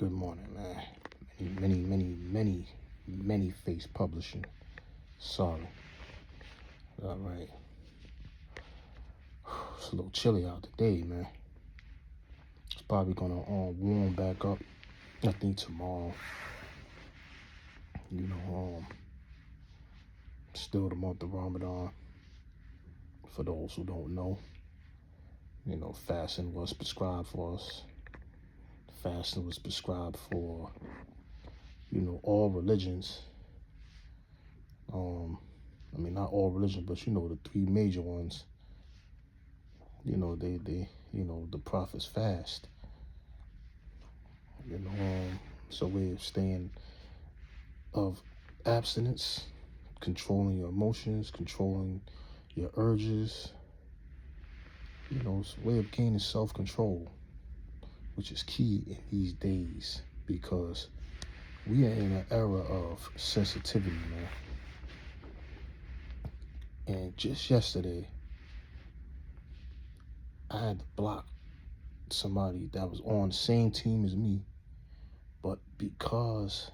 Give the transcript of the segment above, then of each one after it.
Good morning, man. Many face publishing. Sorry. All right. It's a little chilly out today, man. It's probably gonna warm back up. I think tomorrow. Still the month of Ramadan. For those who don't know, fasting was prescribed for us. Fasting was prescribed for, all religions. Not all religions, but the three major ones. The prophets fast. It's a way of staying of abstinence, controlling your emotions, controlling your urges. It's a way of gaining self-control, which is key in these days because we are in an era of sensitivity, man. And just yesterday, I had to block somebody that was on the same team as me, but because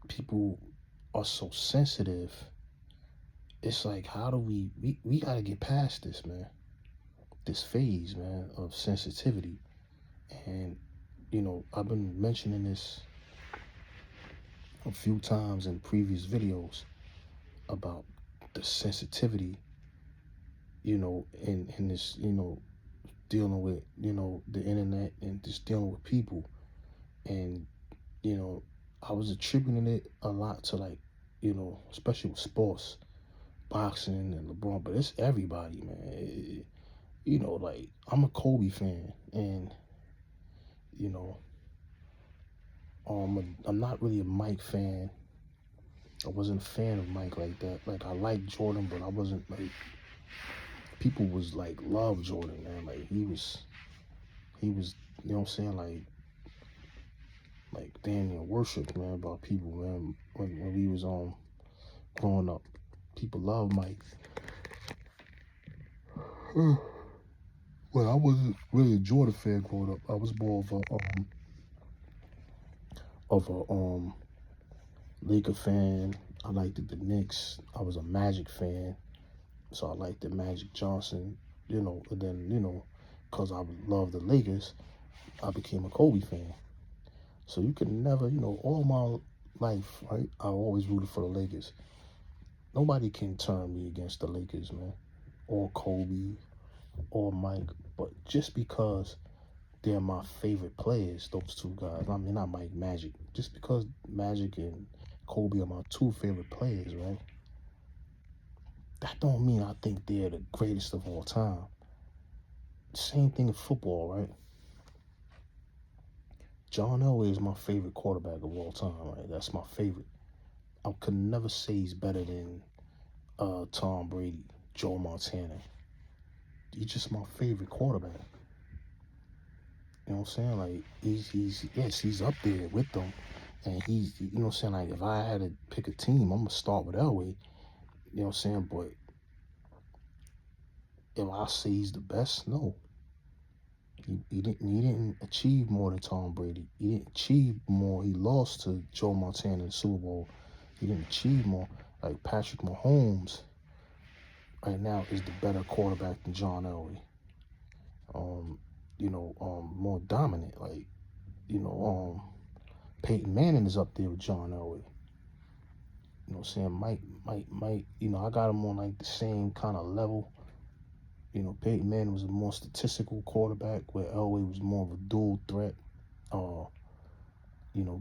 people are so sensitive, it's like, how do we got to get past this, man, this phase, man, of sensitivity. And, I've been mentioning this a few times in previous videos about the sensitivity, in this, dealing with, the internet and just dealing with people. And, I was attributing it a lot to, like, especially with sports, boxing and LeBron, but it's everybody, man. Like, I'm a Kobe fan, and, I'm not really a Mike fan. I wasn't a fan of Mike like that. Like, I liked Jordan, but I wasn't, like, people was, like, love Jordan, man. Like, he was, you know what I'm saying? Like damn near worship, man, about people, man. When we was growing up, people love Mike. Well, I wasn't really a Jordan fan growing up. I was more of a Laker fan. I liked the Knicks. I was a Magic fan, so I liked the Magic Johnson. And then because I loved the Lakers, I became a Kobe fan. So you could never, all my life, right? I always rooted for the Lakers. Nobody can turn me against the Lakers, man, or Kobe, or Mike. But just because they're my favorite players, those two guys. I mean, not Mike, Magic. Just because Magic and Kobe are my two favorite players, right? That don't mean I think they're the greatest of all time. Same thing in football, right? John Elway is my favorite quarterback of all time, right? That's my favorite. I could never say he's better than Tom Brady, Joe Montana. He's just my favorite quarterback. You know what I'm saying? Like, he's up there with them. And he's, you know what I'm saying? Like, if I had to pick a team, I'm going to start with Elway. You know what I'm saying? But if I say he's the best, no. He didn't achieve more than Tom Brady. He didn't achieve more. He lost to Joe Montana in the Super Bowl. He didn't achieve more. Like, Patrick Mahomes right now is the better quarterback than John Elway. More dominant. Like, Peyton Manning is up there with John Elway. You know what I'm saying? Mike, I got him on like the same kind of level. Peyton Manning was a more statistical quarterback, where Elway was more of a dual threat,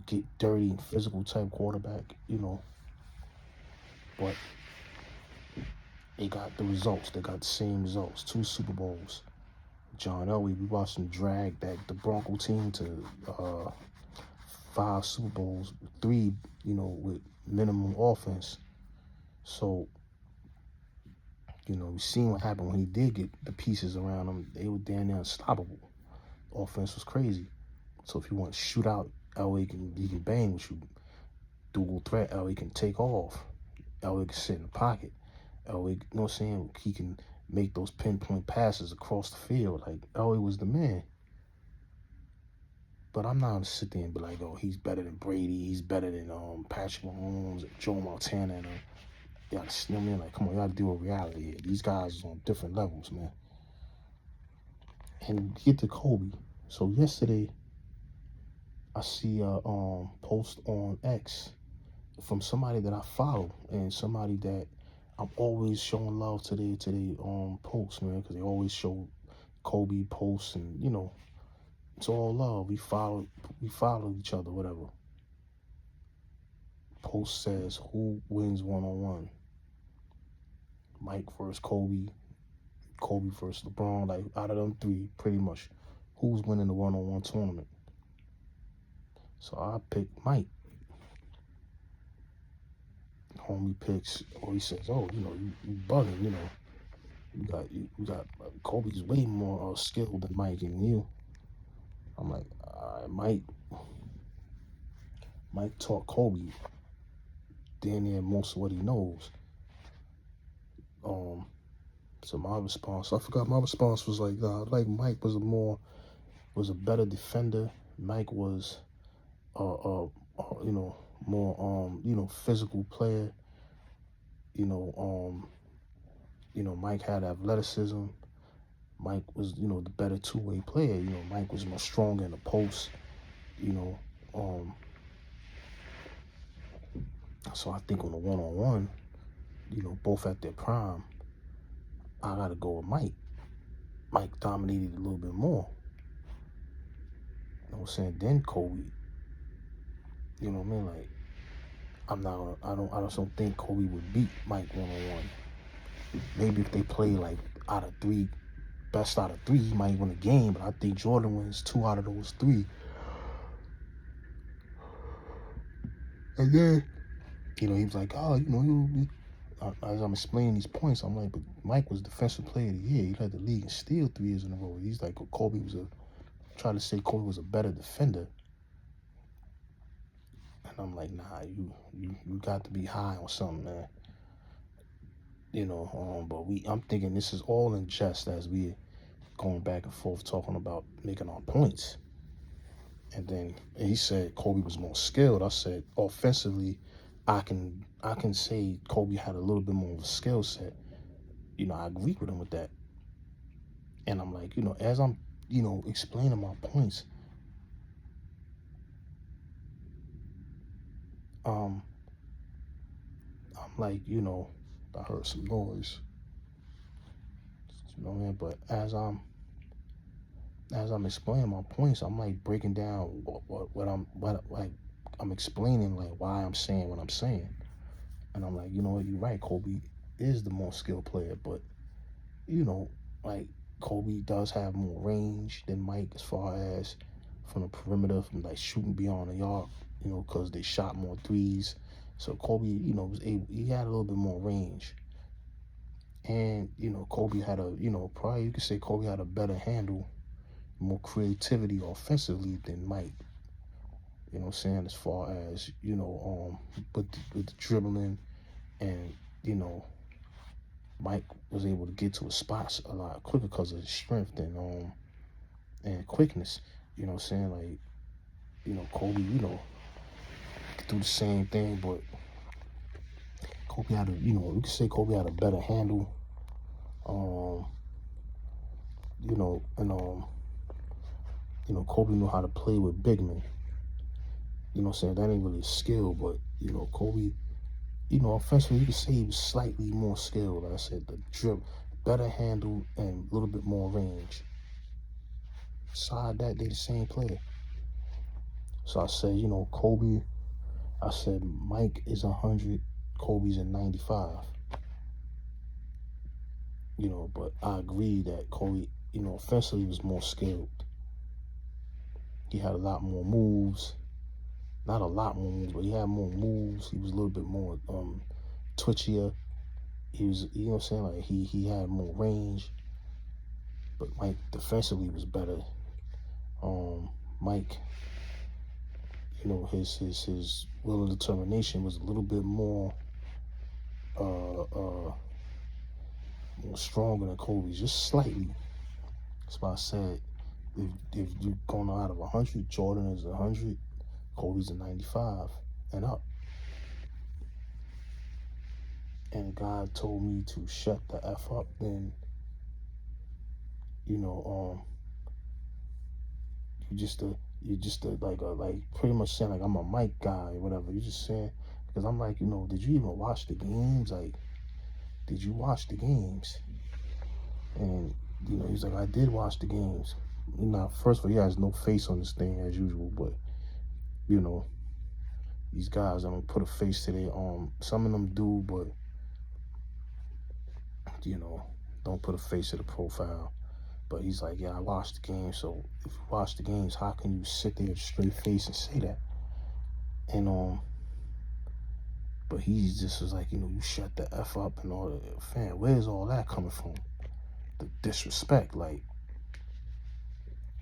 get dirty and physical type quarterback, but they got the results. They got the same results. 2 Super Bowls. John Elway, we watched him drag the Bronco team to 5 Super Bowls, 3, with minimum offense. So, we seen what happened when he did get the pieces around him. They were damn near unstoppable. Offense was crazy. So if you want to shoot out, Elway he can bang with you. Dual threat, Elway can take off. Elway can sit in the pocket. Elway, you know what I'm saying? He can make those pinpoint passes across the field. Like, Elway was the man. But I'm not gonna sit there and be like, oh, he's better than Brady, he's better than Patrick Mahomes, and Joe Montana, and you know what I mean? Like, come on, you gotta deal with reality here. These guys are on different levels, man. And get to Kobe. So yesterday, I see a post on X from somebody that I follow and somebody that I'm always showing love to their posts, man, because they always show Kobe posts, and you know, it's all love. We follow each other, whatever. Post says, who wins 1-on-1? Mike versus Kobe, Kobe versus LeBron. Like, out of them three, pretty much, who's winning the 1-on-1 tournament? So I picked Mike. Homie picks, or he says, oh, you know, you bugging, you know, you got Kobe's way more skilled than Mike and you. I'm like, Mike taught Kobe damn near most of what he knows. So my response, I forgot my response was like Mike was a better defender. Mike was you know, more you know, physical player. You know, Mike had athleticism. Mike was, you know, the better two-way player. You know, Mike was more stronger in the post. You know, so I think on the 1-on-1, you know, both at their prime, I gotta go with Mike. Mike dominated a little bit more. You know what I'm saying? Then Kobe. You know what I mean? Like, I just don't think Kobe would beat Mike 1-on-1. Maybe if they play like best out of three, he might win a game, but I think Jordan wins 2 out of those 3. And then, you know, he was like, oh, you know, as I'm explaining these points, I'm like, but Mike was Defensive Player of the Year. He led the league in steal 3 years in a row. He's like, trying to say Kobe was a better defender. And I'm like, nah, you got to be high on something, man. You know, but I'm thinking this is all in jest as we going back and forth talking about making our points. And then he said Kobe was more skilled. I said offensively, I can say Kobe had a little bit more of a skill set. You know, I agree with him with that. And I'm like, you know, as I'm, you know, explaining my points, I'm like, you know, I heard some noise. You know what I mean? But as I'm explaining my points, I'm like breaking down what I'm explaining, like why I'm saying what I'm saying. And I'm like, you know what, you're right, Kobe is the more skilled player, but you know, like Kobe does have more range than Mike as far as from the perimeter, from like shooting beyond the arc, you know, because they shot more threes. So Kobe, you know, he had a little bit more range. And, you know, Kobe had probably you could say Kobe had a better handle, more creativity offensively than Mike. You know what I'm saying? As far as, you know, with the dribbling, and, you know, Mike was able to get to his spots a lot quicker because of his strength and quickness. You know what I'm saying? Like, you know, Kobe, you know, could do the same thing, but Kobe had you could say Kobe had a better handle. You know, and you know, Kobe knew how to play with big men. You know what I'm saying? That ain't really a skill, but, you know, Kobe, you know, offensively, you could say he was slightly more skilled. Like I said, the dribble, better handle, and a little bit more range. Beside that, they the same player. So I said, you know, Kobe, I said Mike is 100, Kobe's in 95. You know, but I agree that Kobe, you know, offensively was more skilled. He had a lot more moves. Not a lot more moves, but he had more moves. He was a little bit more twitchier. He was, you know what I'm saying? Like he had more range. But Mike defensively was better. Mike, you know, his will and determination was a little bit more stronger than Kobe's, just slightly. That's why I said if you're going out of 100, Jordan is 100, Kobe's a 95 and up. And God told me to shut the F up, then, you know, you just like pretty much saying like I'm a mic guy or whatever. You just saying, because I'm like, did you even watch the games? Like, did you watch the games? And he's like, I did watch the games. First of all, he has no face on this thing as usual, but these guys, I don't put a face to their some of them do, but don't put a face to the profile. But he's like, yeah, I watched the game. So if you watch the games, how can you sit there with a straight face and say that? And but he just was like, you shut the F up and all that. Fam, where's all that coming from? The disrespect, like.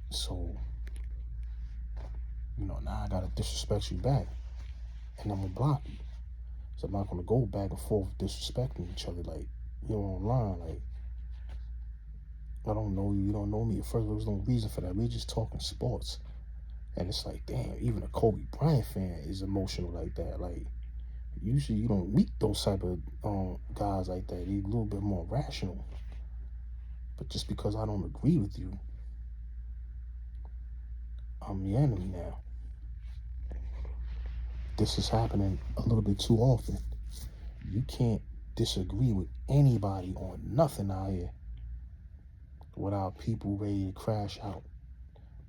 So now I gotta disrespect you back, and I'm gonna block you. So I'm not gonna go back and forth disrespecting each other, like, online, like, I don't know you, you don't know me. At first, there was no reason for that. We're just talking sports. And it's like, damn, even a Kobe Bryant fan is emotional like that. Like, usually you don't meet those type of guys like that. They're a little bit more rational. But just because I don't agree with you, I'm the enemy now. This is happening a little bit too often. You can't disagree with anybody on nothing out here without people ready to crash out,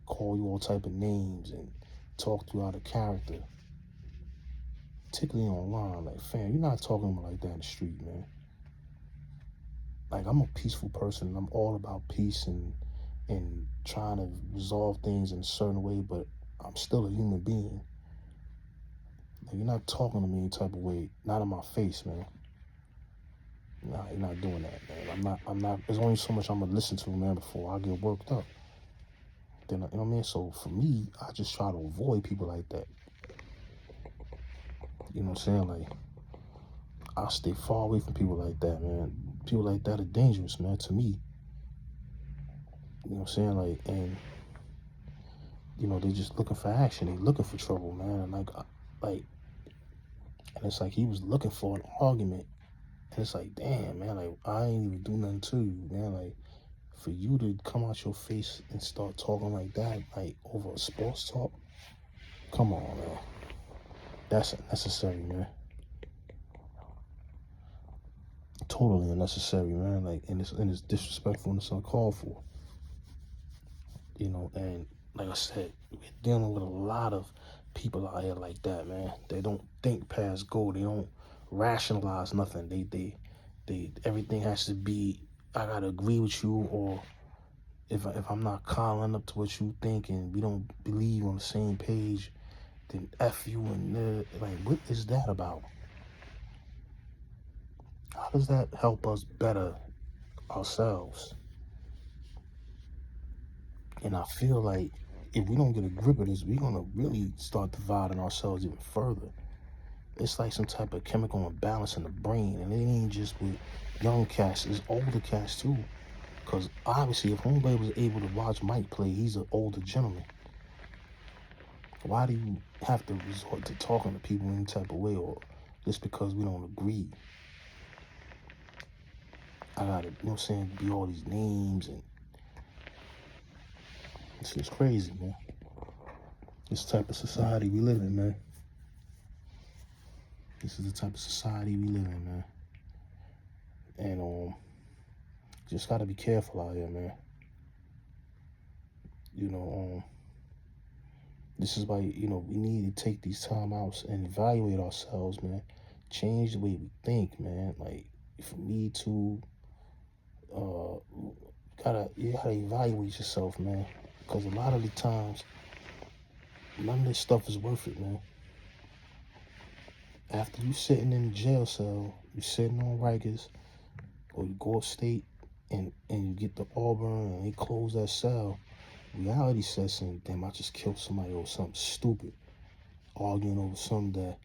call you all type of names, and talk to you out of character. Particularly online, like, fam, you're not talking about like that in the street, man. Like, I'm a peaceful person, and I'm all about peace and trying to resolve things in a certain way, but I'm still a human being. Like, you're not talking to me any type of way, not in my face, man. Nah, you're not doing that, man. I'm not, there's only so much I'm gonna listen to, man, before I get worked up. Then, you know what I mean? So for me, I just try to avoid people like that. You know what I'm saying? Like, I stay far away from people like that, man. People like that are dangerous, man, to me. You know what I'm saying? Like, and they're just looking for action. They're looking for trouble, man. And and it's like he was looking for an argument. And it's like, damn, man, like, I ain't even do nothing to you, man. Like, for you to come out your face and start talking like that, like, over a sports talk, come on, man. That's unnecessary, man. Totally unnecessary, man. Like, and it's disrespectful and it's uncalled for. And like I said, we're dealing with a lot of people out here like that, man. They don't think past go. They don't rationalize nothing. They everything has to be, I gotta agree with you, or if I'm not calling up to what you think and we don't believe on the same page, then F you and like, what is that about? How does that help us better ourselves? And I feel like if we don't get a grip of this, we're gonna really start dividing ourselves even further. It's like some type of chemical imbalance in the brain, and it ain't just with young cats, it's older cats too. Because obviously, if homeboy was able to watch Mike play, he's an older gentleman. Why do you have to resort to talking to people in any type of way, or just because we don't agree? I gotta, be all these names, and it's just crazy, man. This type of society we live in, man. This is the type of society we live in, man. And just gotta be careful out here, man. This is why, we need to take these time outs and evaluate ourselves, man. Change the way we think, man. Like, for me to, you gotta evaluate yourself, man. Because a lot of the times, none of this stuff is worth it, man. After you sitting in the jail cell, you sitting on Rikers, or you go upstate and you get to Auburn and they close that cell, reality sets in. Damn, I just killed somebody over something stupid, arguing over something that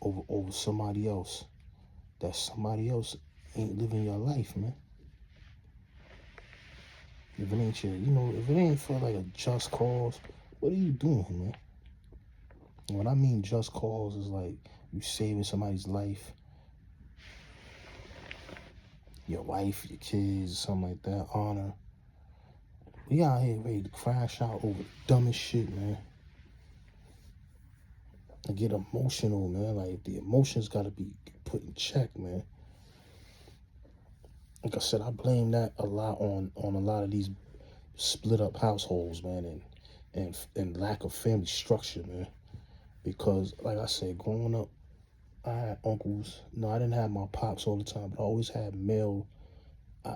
over somebody else, that somebody else ain't living your life, man. If it ain't if it ain't for like a just cause, what are you doing, man? And when I mean just cause, is like you saving somebody's life, your wife, your kids, something like that, honor. We out here ready to crash out over the dumbest shit, man. I get emotional, man. Like, the emotions gotta be put in check, man. Like I said, I blame that a lot on a lot of these split up households, man, and lack of family structure, man. Because, like I said, growing up, I had uncles. No, I didn't have my pops all the time, but I always had male.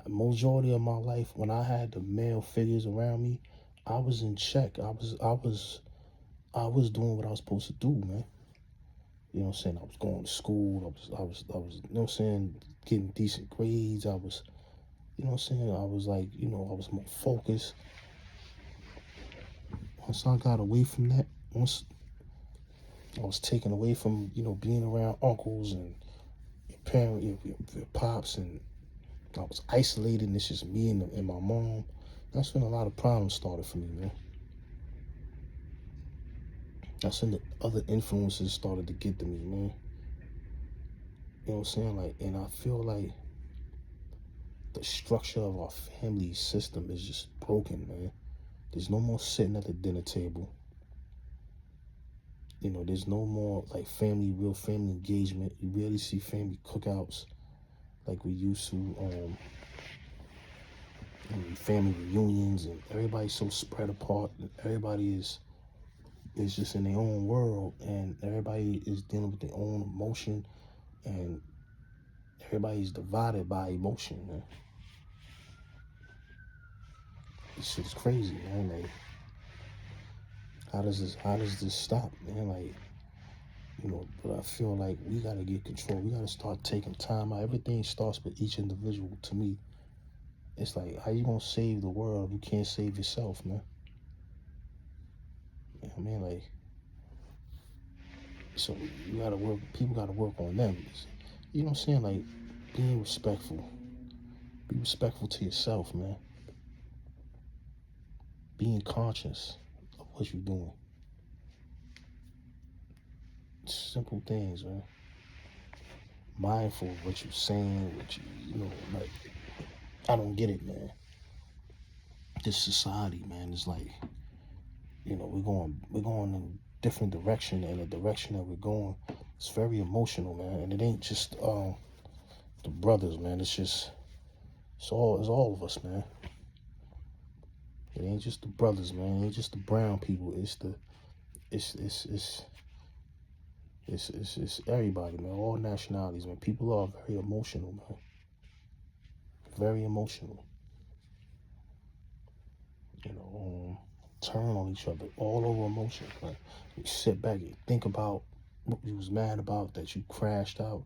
Majority of my life, when I had the male figures around me, I was in check. I was doing what I was supposed to do, man. You know what I'm saying? I was going to school. I was, you know what I'm saying, getting decent grades. I was, you know what I'm saying? I was like, I was more focused. Once I got away from that, once I was taken away from, being around uncles and your parents, your pops, and I was isolated, and it's just me and my mom. That's when a lot of problems started for me, man. That's when the other influences started to get to me, man. You know what I'm saying? Like, and I feel like the structure of our family system is just broken, man. There's no more sitting at the dinner table. There's no more like real family engagement. You rarely see family cookouts like we used to. Family reunions, and everybody's so spread apart. Everybody is just in their own world, and everybody is dealing with their own emotion, and everybody's divided by emotion, man. This shit is crazy, man. Like, how does this stop, man? Like, but I feel like we gotta get control. We gotta start taking time out. Everything starts with each individual. To me, it's like, how you gonna save the world if you can't save yourself, man? You know what I mean? Like, so you gotta work. People gotta work on them. You know what I'm saying? Like, being respectful. Be respectful to yourself, man. Being conscious of what you're doing. Simple things, man. Mindful of what you're saying, like, I don't get it, man. This society, man, is like, we're going in a different direction, and the direction that we're going, it's very emotional, man. And it ain't just the brothers, man. It's all of us, man. It ain't just the brothers, man. It ain't just the brown people. It's everybody, man. All nationalities, man. People are very emotional, man. Very emotional. Turn on each other, all over emotion. Like, you sit back and think about what you was mad about, that you crashed out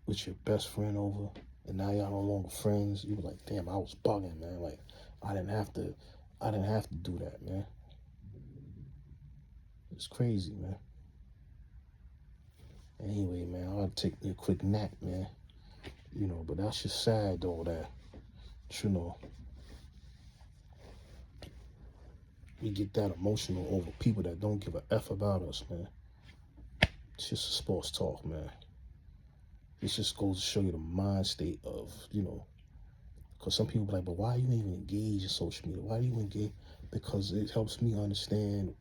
with your best friend over, and now y'all no longer friends. You were like, damn, I was bugging, man. Like, I didn't have to do that, man. It's crazy, man. Anyway, man, I'll take me a quick nap, man. But that's just sad, though, that, we get that emotional over people that don't give a F about us, man. It's just a sports talk, man. This just goes to show you the mind state of, because some people be like, but why are you even engaged in social media? Why do you engage? Because it helps me understand.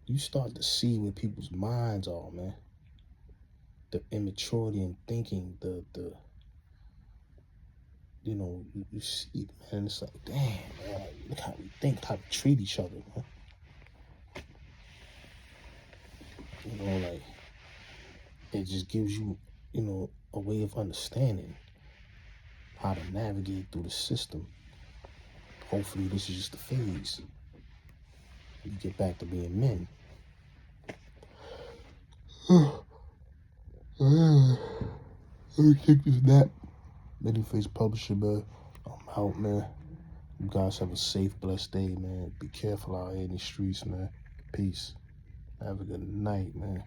You start to see where people's minds are, man. The immaturity in thinking, you see it, man. It's like, damn, man, look how we think, how we treat each other, man. Like, it just gives you, a way of understanding how to navigate through the system. Hopefully this is just a phase. You get back to being men. Let me take this nap. Manyface Publisher, man. I'm out, man. You guys have a safe, blessed day, man. Be careful out here in the streets, man. Peace. Have a good night, man.